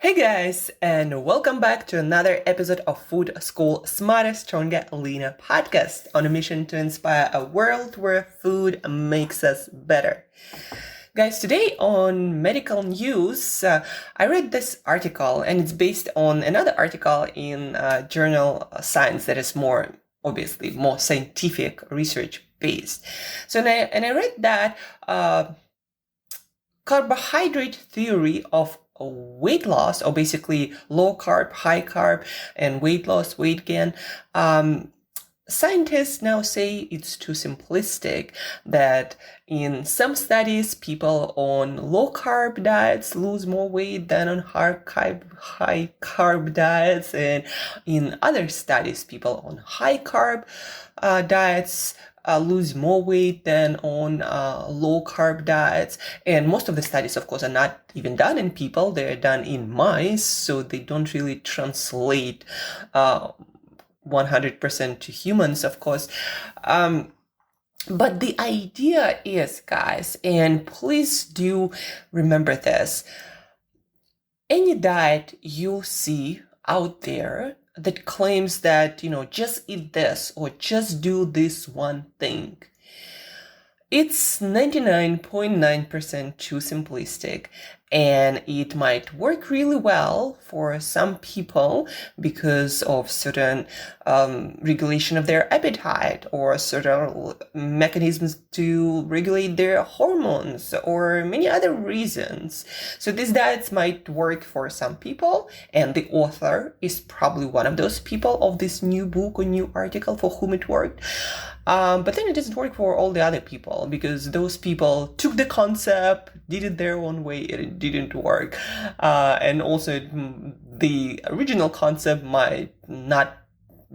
Hey guys, and welcome back to another episode of Food School Smarter, Stronger, Leaner podcast on a mission to inspire a world where food makes us better. Guys, today on medical news, I read this article and it's based on another article in journal Science that is obviously more scientific research based. So, I read that carbohydrate theory of weight loss, or basically low carb, high carb, and weight loss, weight gain. Scientists now say it's too simplistic, that in some studies, people on low carb diets lose more weight than on high carb diets. And in other studies, people on high carb diets lose more weight than on low carb diets. And most of the studies, of course, are not even done in people. They're done in mice, so they don't really translate 100% to humans, of course. But the idea is, guys, and please do remember this, any diet you see out there that claims that, just eat this or just do this one thing, it's 99.9% too simplistic, and it might work really well for some people because of certain regulation of their appetite or certain mechanisms to regulate their hormones or many other reasons. So these diets might work for some people, and the author is probably one of those people of this new book or new article for whom it worked. But then it doesn't work for all the other people, because those people took the concept, did it their own way, and it didn't work. And also the original concept might not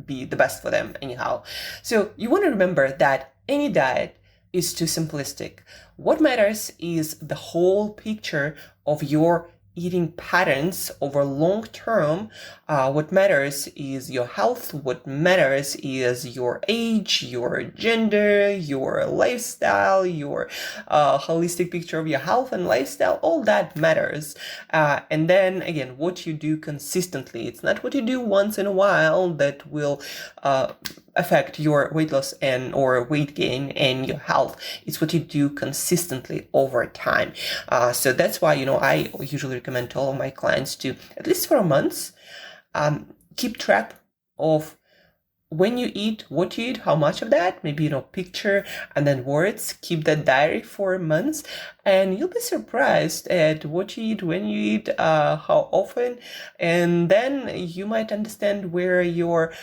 be the best for them anyhow. So you want to remember that any diet is too simplistic. What matters is the whole picture of your eating patterns over long term. What matters is your health. What matters is your age, your gender, your lifestyle, your holistic picture of your health and lifestyle. All that matters. And then again, what you do consistently. It's not what you do once in a while that will affect your weight loss and or weight gain and your health. It's what you do consistently over time. So that's why, I usually recommend to all of my clients to, at least for a month, keep track of when you eat, what you eat, how much of that, maybe, picture and then words, keep that diary for months, and you'll be surprised at what you eat, when you eat, how often, and then you might understand where your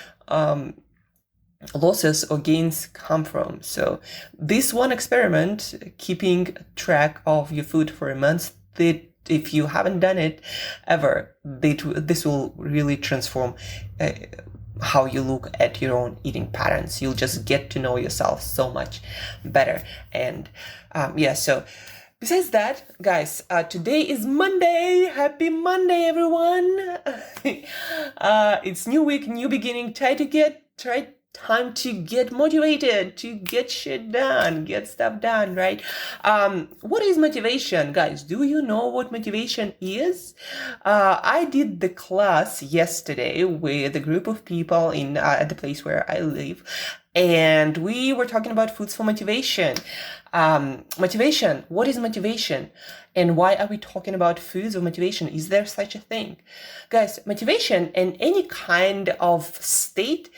losses or gains come from. So this one experiment, keeping track of your food for a month, that if you haven't done it ever, this will really transform how you look at your own eating patterns. You'll just get to know yourself so much better. And so besides that, guys, today is Monday. Happy Monday, everyone. It's new week, new beginning. Time to get motivated, to get shit done, get stuff done, right? What is motivation, guys? Do you know what motivation is? I did the class yesterday with a group of people at the place where I live, and we were talking about foods for motivation. Motivation. What is motivation? And why are we talking about foods of motivation? Is there such a thing? Guys, motivation and any kind of state,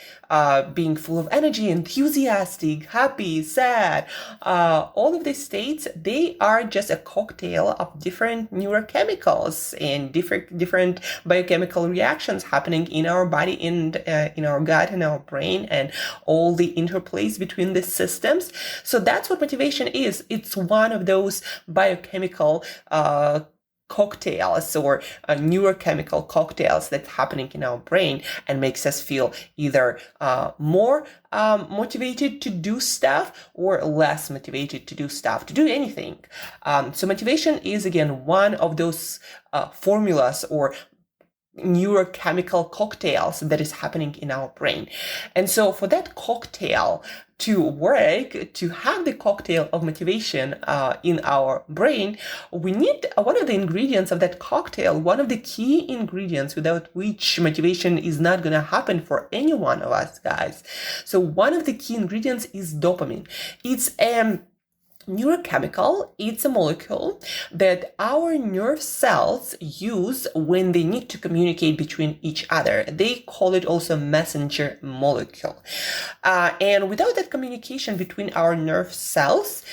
being full of energy, enthusiastic, happy, sad, all of these states, they are just a cocktail of different neurochemicals and different biochemical reactions happening in our body, in our gut, in our brain, and all the interplays between the systems. So that's what motivation is. It's one of those biochemical cocktails or neurochemical cocktails that's happening in our brain and makes us feel either more motivated to do stuff or less motivated to do stuff, to do anything. So motivation is, again, one of those formulas or neurochemical cocktails that is happening in our brain. And so for that cocktail to work, to have the cocktail of motivation in our brain, we need one of the ingredients of that cocktail, one of the key ingredients without which motivation is not going to happen for any one of us, guys. So one of the key ingredients is dopamine. It's neurochemical. It's a molecule that our nerve cells use when they need to communicate between each other. They call it also messenger molecule. And without that communication between our nerve cells,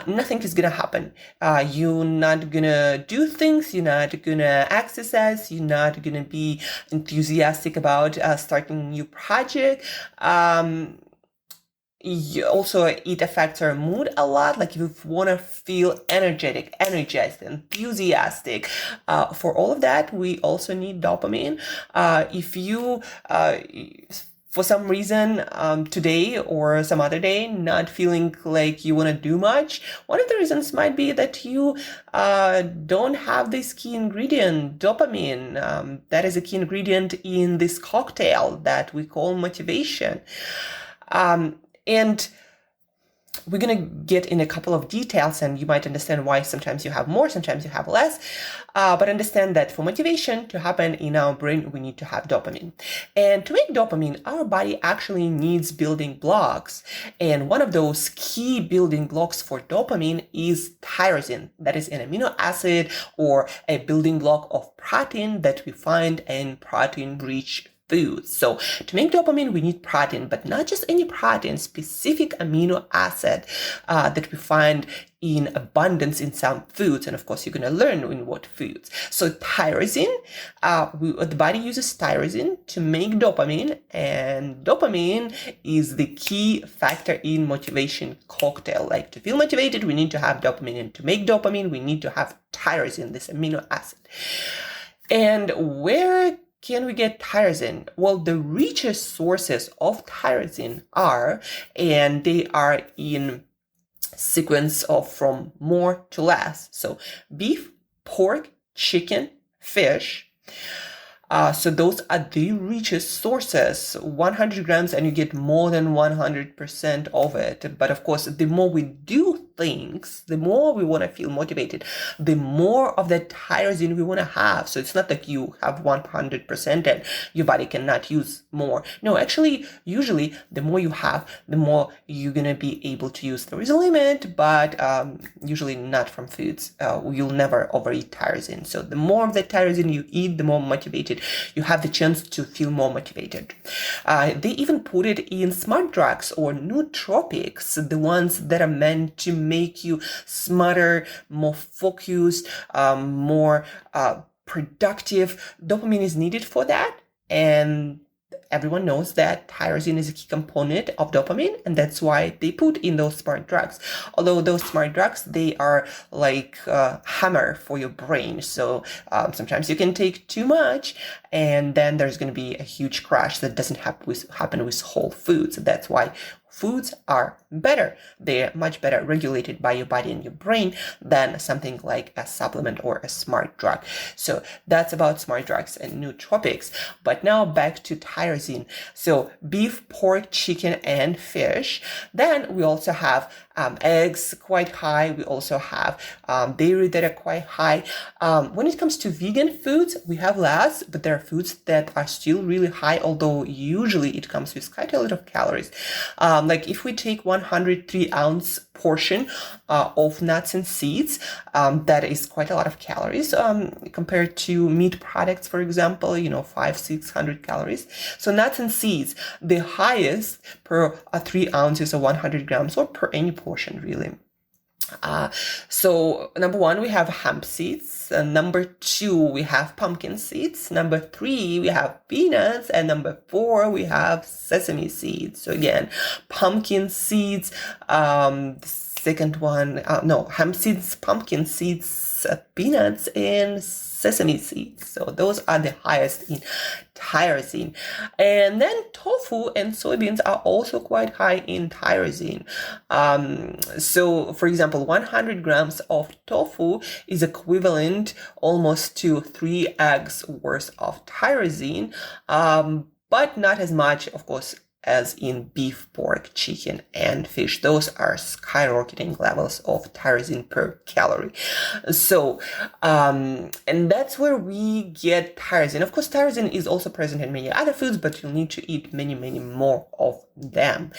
nothing is going to happen. You're not going to do things. You're not going to exercise. You're not going to be enthusiastic about starting a new project. Also, it affects our mood a lot. Like if you want to feel energetic, energized, enthusiastic, for all of that, we also need dopamine. If you, for some reason, today or some other day, not feeling like you want to do much, one of the reasons might be that you don't have this key ingredient, dopamine. That is a key ingredient in this cocktail that we call motivation. And we're going to get in a couple of details, and you might understand why sometimes you have more, sometimes you have less. But understand that for motivation to happen in our brain, we need to have dopamine. And to make dopamine, our body actually needs building blocks. And one of those key building blocks for dopamine is tyrosine. That is an amino acid or a building block of protein that we find in protein-rich foods. So to make dopamine, we need protein, but not just any protein, specific amino acid that we find in abundance in some foods. And of course, you're going to learn in what foods. So tyrosine, the body uses tyrosine to make dopamine, and dopamine is the key factor in motivation cocktail. Like to feel motivated, we need to have dopamine, and to make dopamine, we need to have tyrosine, this amino acid. And where can we get tyrosine? Well, the richest sources of tyrosine are, and they are in sequence of from more to less. So beef, pork, chicken, fish. So those are the richest sources, 100 grams, and you get more than 100% of it. But of course, the more we do things, the more we want to feel motivated, the more of that tyrosine we want to have. So it's not that you have 100% and your body cannot use more. No, actually, usually the more you have, the more you're going to be able to use. There is a limit, but usually not from foods. You'll never overeat tyrosine. So the more of that tyrosine you eat, the more motivated you have the chance to feel more motivated. They even put it in smart drugs or nootropics, the ones that are meant to make you smarter, more focused, more productive. Dopamine is needed for that. And everyone knows that tyrosine is a key component of dopamine, and that's why they put in those smart drugs. Although those smart drugs, they are like a hammer for your brain. So sometimes you can take too much, and then there's going to be a huge crash that doesn't happen with whole foods. That's why foods are better. They're much better regulated by your body and your brain than something like a supplement or a smart drug. So that's about smart drugs and nootropics. But now back to tyrosine. So beef, pork, chicken, and fish. Then we also have eggs quite high. We also have dairy that are quite high. When it comes to vegan foods, we have less, but there are foods that are still really high, although usually it comes with quite a lot of calories. Like if we take 103-ounce portion of nuts and seeds, that is quite a lot of calories compared to meat products, for example, 500-600 calories. So nuts and seeds, the highest per 3 ounces or 100 grams or per any portion, really. So number 1, we have hemp seeds. Number 2, we have pumpkin seeds. Number 3, we have peanuts. And number 4, we have sesame seeds. So again, pumpkin seeds, the second one, hemp seeds, pumpkin seeds, peanuts, and sesame seeds. So those are the highest in tyrosine. And then tofu and soybeans are also quite high in tyrosine. So for example, 100 grams of tofu is equivalent almost to 3 eggs worth of tyrosine, but not as much, of course, as in beef, pork, chicken, and fish. Those are skyrocketing levels of tyrosine per calorie. So, and that's where we get tyrosine. Of course, tyrosine is also present in many other foods, but you'll need to eat many, many more of them.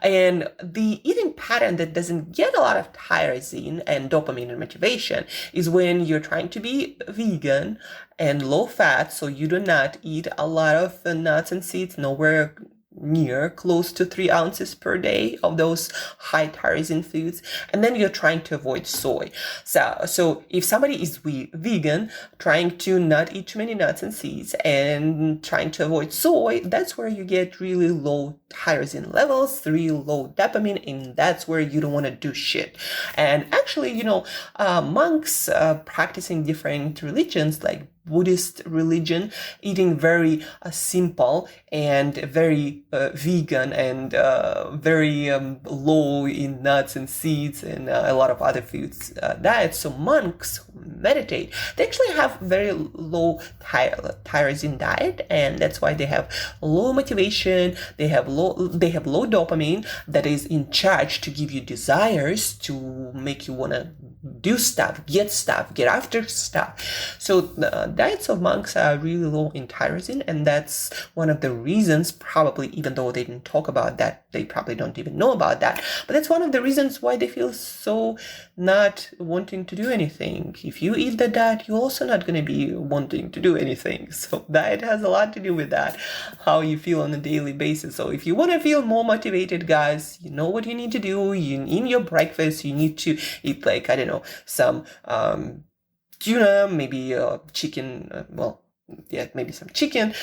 And the eating pattern that doesn't get a lot of tyrosine and dopamine and motivation is when you're trying to be vegan and low fat, so you do not eat a lot of nuts and seeds, nowhere near close to 3 ounces per day of those high tyrosine foods, and then you're trying to avoid soy. So if somebody is vegan, trying to not eat too many nuts and seeds and trying to avoid soy, that's where you get really low tyrosine levels, really low dopamine, and that's where you don't want to do shit. And actually, monks practicing different religions like Buddhist religion, eating very simple and very vegan and very low in nuts and seeds and a lot of other foods diet. So monks meditate. They actually have very low tyrosine diet, and that's why they have low motivation. They have low dopamine that is in charge to give you desires to make you want to do stuff, get after stuff. So diets of monks are really low in tyrosine, and that's one of the reasons, probably, even though they didn't talk about that, they probably don't even know about that, but that's one of the reasons why they feel so not wanting to do anything. If you eat the diet, you're also not going to be wanting to do anything. So diet has a lot to do with that, how you feel on a daily basis. So if you want to feel more motivated, guys, you know what you need to do. In your breakfast, you need to eat, like, I don't know, some tuna, maybe chicken, maybe some chicken,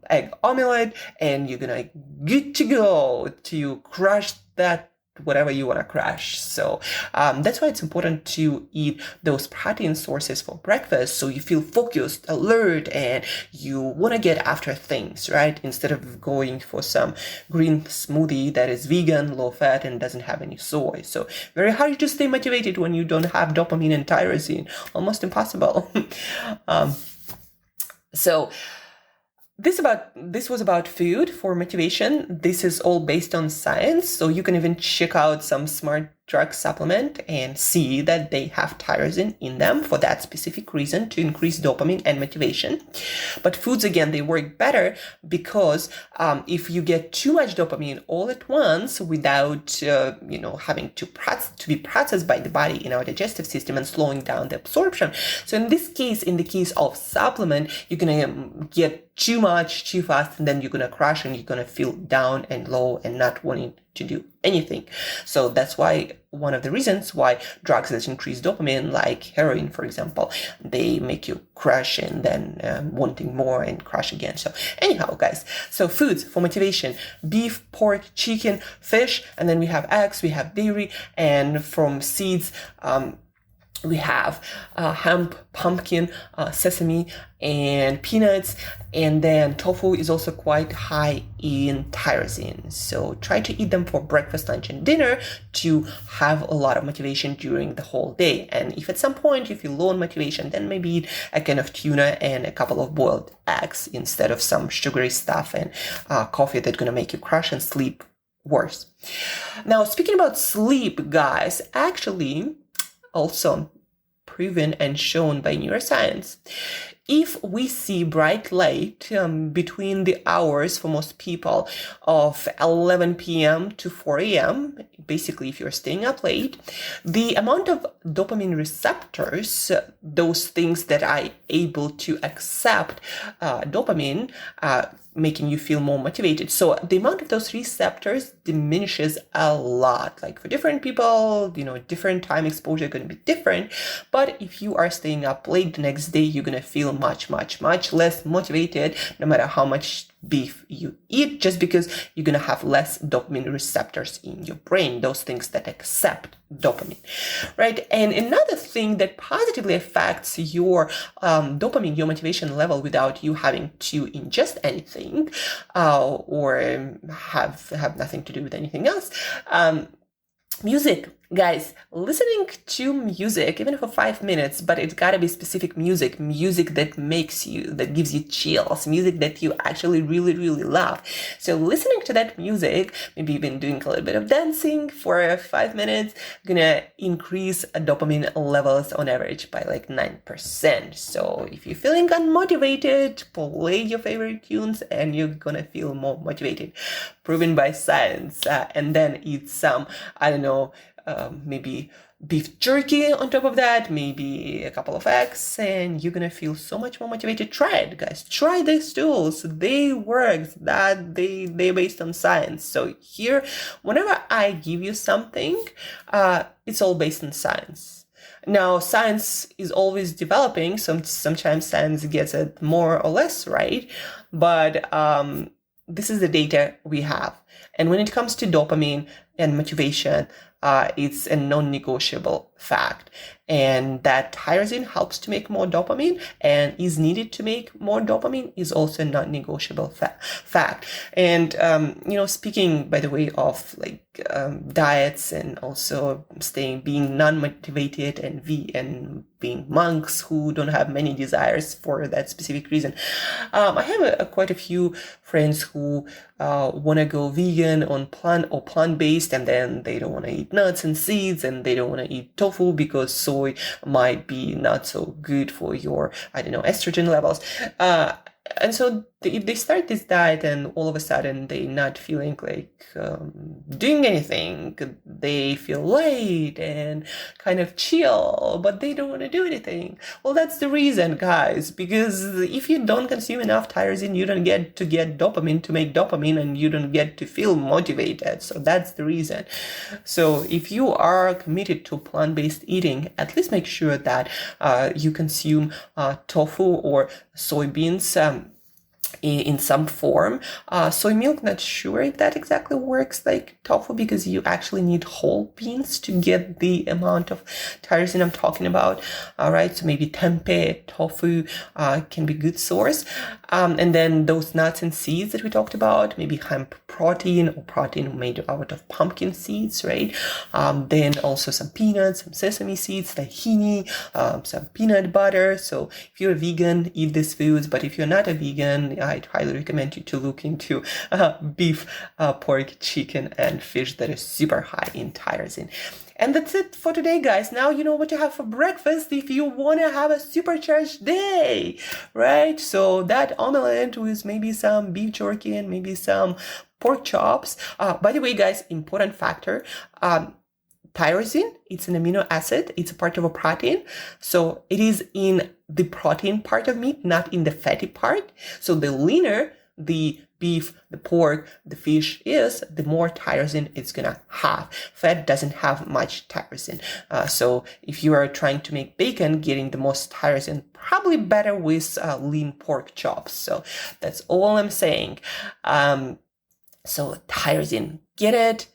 egg omelette, and you're gonna good to go to crush that whatever you want to crush. So that's why it's important to eat those protein sources for breakfast, so you feel focused, alert, and you want to get after things, right? Instead of going for some green smoothie that is vegan, low fat, and doesn't have any soy. So very hard to stay motivated when you don't have dopamine and tyrosine. Almost impossible. So this was about food for motivation. This is all based on science. So you can even check out some smart drug supplement and see that they have tyrosine in them for that specific reason, to increase dopamine and motivation. But foods, again, they work better because if you get too much dopamine all at once without having to be processed by the body in our digestive system and slowing down the absorption. So in this case, in the case of supplement, you're gonna get too much too fast, and then you're gonna crash and you're gonna feel down and low and not wanting to do anything. So that's why one of the reasons why drugs that increase dopamine, like heroin, for example, they make you crash and then wanting more and crash again. So anyhow, guys, so foods for motivation: beef, pork, chicken, fish, and then we have eggs, we have dairy, and from seeds, we have hemp, pumpkin, sesame, and peanuts. And then tofu is also quite high in tyrosine. So try to eat them for breakfast, lunch, and dinner to have a lot of motivation during the whole day. And if at some point you feel low on motivation, then maybe eat a can of tuna and a couple of boiled eggs instead of some sugary stuff and coffee that's going to make you crash and sleep worse. Now, speaking about sleep, guys, actually, also proven and shown by neuroscience, if we see bright light between the hours, for most people, of 11 p.m. to 4 a.m., basically if you're staying up late, the amount of dopamine receptors, those things that are able to accept dopamine, making you feel more motivated. So the amount of those receptors diminishes a lot. Like for different people, different time exposure going to be different. But if you are staying up late the next day, you're going to feel much, much, much less motivated, no matter how much beef you eat, just because you're going to have less dopamine receptors in your brain, those things that accept dopamine, right? And another thing that positively affects your dopamine, your motivation level, without you having to ingest anything or have nothing to do with anything else, music. Guys, listening to music, even for 5 minutes, but it's gotta be specific music, music that that gives you chills, music that you actually really, really love. So listening to that music, maybe even doing a little bit of dancing for 5 minutes, gonna increase dopamine levels on average by like 9%. So if you're feeling unmotivated, play your favorite tunes and you're gonna feel more motivated. Proven by science. And then eat some, I don't know, maybe beef jerky on top of that, maybe a couple of eggs, and you're gonna feel so much more motivated. Try it, guys. Try these tools. They work. They're based on science. So here, whenever I give you something, it's all based on science. Now, science is always developing. Sometimes science gets it more or less right, but this is the data we have. And when it comes to dopamine and motivation, it's a non-negotiable fact. And that tyrosine helps to make more dopamine and is needed to make more dopamine is also a non-negotiable fact. And, speaking, by the way, of like diets and also being non-motivated and being monks who don't have many desires for that specific reason. I have quite a few friends who want to go vegan on plant-based, and then they don't want to eat nuts and seeds, and they don't want to eat tofu because soy might be not so good for your, estrogen levels. And so if they start this diet and all of a sudden they're not feeling like doing anything, they feel light and kind of chill, but they don't want to do anything. Well, that's the reason, guys, because if you don't consume enough tyrosine, you don't get dopamine to make dopamine, and you don't get to feel motivated. So that's the reason. So if you are committed to plant-based eating, at least make sure that you consume tofu or soybeans in some form. Soy milk, not sure if that exactly works like tofu, because you actually need whole beans to get the amount of tyrosine I'm talking about. All right, so maybe tempeh, tofu can be good source. And then those nuts and seeds that we talked about, maybe hemp protein or protein made out of pumpkin seeds, right? Then also some peanuts, some sesame seeds, tahini, some peanut butter. So if you're a vegan, eat these foods. But if you're not a vegan, I'd highly recommend you to look into beef, pork, chicken, and fish that is super high in tyrosine. And that's it for today, guys. Now you know what to have for breakfast if you want to have a supercharged day, right? So that omelette with maybe some beef jerky and maybe some pork chops. By the way, guys, important factor. Tyrosine, it's an amino acid. It's a part of a protein. So it is in the protein part of meat, not in the fatty part. So the leaner the beef, the pork, the fish is, the more tyrosine it's gonna have. Fat doesn't have much tyrosine. So if you are trying to make bacon, getting the most tyrosine, probably better with lean pork chops. So that's all I'm saying. So tyrosine, get it,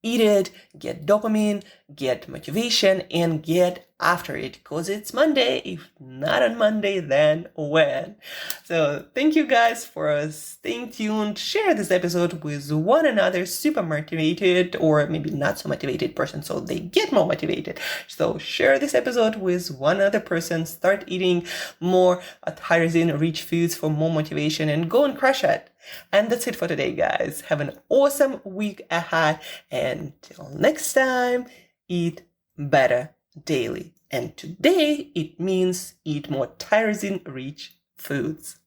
eat it, get dopamine, get motivation, and get after it, because it's Monday. If not on Monday, then when? So thank you guys for staying tuned. Share this episode with one another super motivated or maybe not so motivated person so they get more motivated. So share this episode with one other person. Start eating more tyrosine rich foods for more motivation and go and crush it. And that's it for today, guys. Have an awesome week ahead. And till next time, eat better daily. And today, it means eat more tyrosine-rich foods.